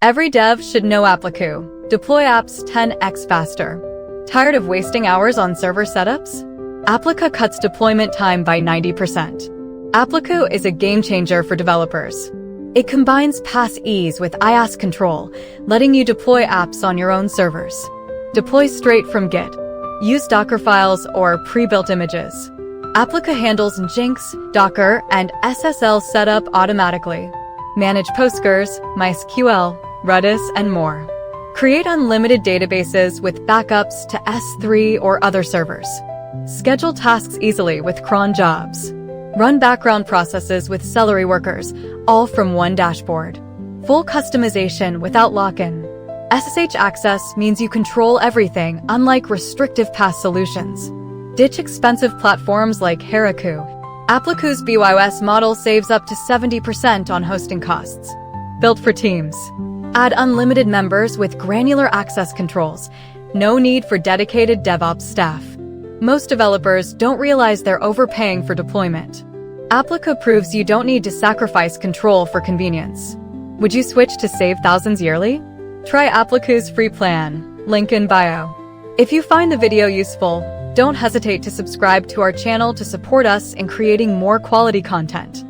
Every dev should know Appliku. Deploy apps 10x faster. Tired of wasting hours on server setups? Appliku cuts deployment time by 90%. Appliku is a game changer for developers. It combines pass ease with IaaS control, letting you deploy apps on your own servers. Deploy straight from Git. Use Docker files or pre-built images. Appliku handles Nginx, Docker, and SSL setup automatically. Manage Postgres, MySQL, Redis, and more. Create unlimited databases with backups to S3 or other servers. Schedule tasks easily with cron jobs. Run background processes with Celery workers, all from one dashboard. Full customization without lock-in. SSH access means you control everything, unlike restrictive pass solutions. Ditch expensive platforms like Heroku. Appliku's BYOS model saves up to 70% on hosting costs. Built for teams. Add unlimited members with granular access controls. No need for dedicated DevOps staff. Most developers don't realize they're overpaying for deployment. Appliku proves you don't need to sacrifice control for convenience. Would you switch to save thousands yearly? Try Appliku's free plan, link in bio. If you find the video useful, don't hesitate to subscribe to our channel to support us in creating more quality content.